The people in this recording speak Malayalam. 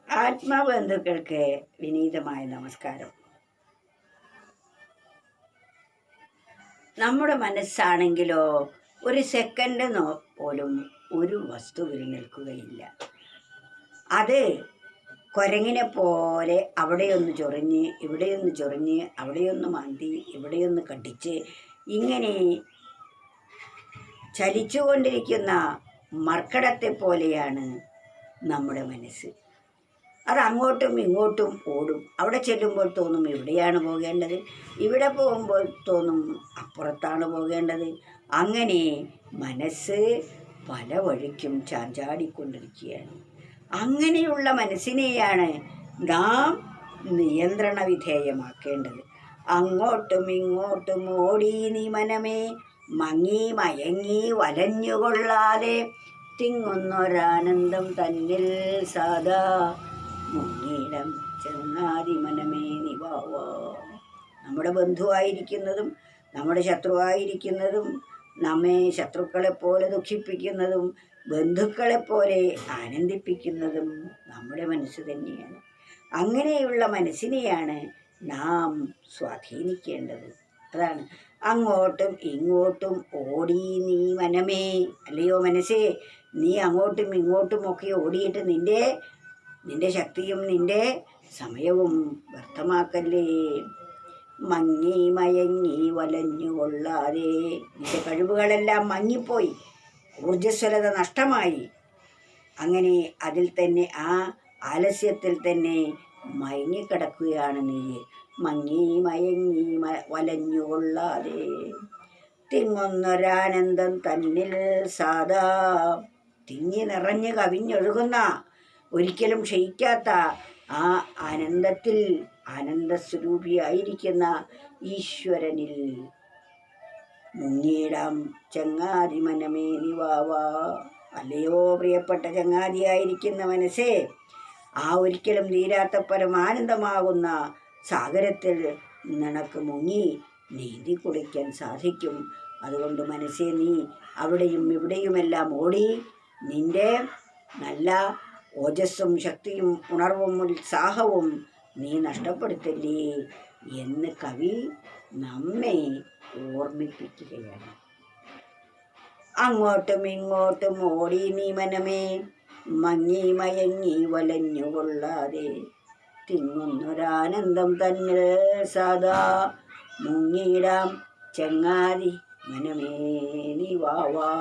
ആത്മബന്ധുക്കൾക്ക് വിനീതമായ നമസ്കാരം. നമ്മുടെ മനസ്സാണെങ്കിലോ ഒരു സെക്കൻഡ് പോലും ഒരു വസ്തുവിൽ നിൽക്കുകയില്ല. അത് കുരങ്ങിനെ പോലെ അവിടെയൊന്ന് ചൊറിഞ്ഞ് ഇവിടെയൊന്ന് ചൊറിഞ്ഞ് അവിടെയൊന്ന് മാന്തി ഇവിടെയൊന്ന് കടിച്ച് ഇങ്ങനെ ചലിച്ചുകൊണ്ടിരിക്കുന്ന മർക്കടത്തെ പോലെയാണ് നമ്മുടെ മനസ്സ്. അത് അങ്ങോട്ടും ഇങ്ങോട്ടും ഓടും. അവിടെ ചെല്ലുമ്പോൾ തോന്നും ഇവിടെയാണ് പോകേണ്ടത്, ഇവിടെ പോകുമ്പോൾ തോന്നും അപ്പുറത്താണ് പോകേണ്ടത്. അങ്ങനെ മനസ്സ് പല വഴിക്കും ചാഞ്ചാടിക്കൊണ്ടിരിക്കുകയാണ്. അങ്ങനെയുള്ള മനസ്സിനെയാണ് നാം നിയന്ത്രണ വിധേയമാക്കേണ്ടത്. അങ്ങോട്ടും ഇങ്ങോട്ടും ഓടി നീ മനമേ, മങ്ങി മയങ്ങി വലഞ്ഞുകൊള്ളാതെ തിങ്ങുന്നൊരാനന്ദം തന്നിൽ സാദാ മുങ്ങീടം ചങ്ങാതി മനമേ നിവാവാ. നമ്മുടെ ബന്ധുവായിരിക്കുന്നതും നമ്മുടെ ശത്രുവായിരിക്കുന്നതും നമ്മെ ശത്രുക്കളെപ്പോലെ ദുഃഖിപ്പിക്കുന്നതും ബന്ധുക്കളെപ്പോലെ ആനന്ദിപ്പിക്കുന്നതും നമ്മുടെ മനസ്സ് തന്നെയാണ്. അങ്ങനെയുള്ള മനസ്സിനെയാണ് നാം സ്വാധീനിക്കേണ്ടത്. അതാണ് അങ്ങോട്ടും ഇങ്ങോട്ടും ഓടി നീ മനമേ. അല്ലയോ മനസ്സേ, നീ അങ്ങോട്ടും ഇങ്ങോട്ടുമൊക്കെ ഓടിയിട്ട് നിന്റെ ശക്തിയും നിന്റെ സമയവും വ്യർത്ഥമാക്കല്ലേ. മങ്ങി മയങ്ങി വലഞ്ഞുകൊള്ളാതെ, നിന്റെ കഴിവുകളെല്ലാം മങ്ങിപ്പോയി, ഊർജ്ജസ്വലത നഷ്ടമായി. അങ്ങനെ അതിൽ തന്നെ ആ ആലസ്യത്തിൽ തന്നെ മയങ്ങിക്കിടക്കുകയാണ് നീ. മങ്ങി മയങ്ങി വലഞ്ഞുകൊള്ളാതെ തിങ്ങുന്നൊരാനന്ദം തന്നിൽ സാദാ. തിങ്ങി നിറഞ്ഞ് കവിഞ്ഞൊഴുകുന്ന ഒരിക്കലും ക്ഷയിക്കാത്ത ആ ആനന്ദത്തിൽ ആനന്ദസ്വരൂപിയായിരിക്കുന്ന ഈശ്വരനിൽ മുങ്ങിയിടാം ചങ്ങാതി മനമേ നിവാവാ. അല്ലയോ പ്രിയപ്പെട്ട ചങ്ങാതിയായിരിക്കുന്ന മനസ്സേ, ആ ഒരിക്കലും തീരാത്ത പരമാനന്ദമാകുന്ന സാഗരത്തിൽ നിനക്ക് മുങ്ങി നീന്തി കുളിക്കാൻ സാധിക്കും. അതുകൊണ്ട് മനസ്സേ, നീ അവിടെയും ഇവിടെയുമെല്ലാം ഓടി നിന്റെ നല്ല ഓജസ്സും ശക്തിയും ഉണർവും ഉത്സാഹവും നീ നഷ്ടപ്പെടുത്തില്ലേ എന്ന് കവി നമ്മെ ഓർമ്മിപ്പിക്കുകയാണ്. അങ്ങോട്ടും ഇങ്ങോട്ടും ഓടി നീ മനമേ, മങ്ങി മയങ്ങി വലഞ്ഞുകൊള്ളാതെ തിങ്ങുന്നൊരാനന്ദം തന്നെ സദാ മുങ്ങിയിടാം ചങ്ങാതി മനമേ നീ വാവാ.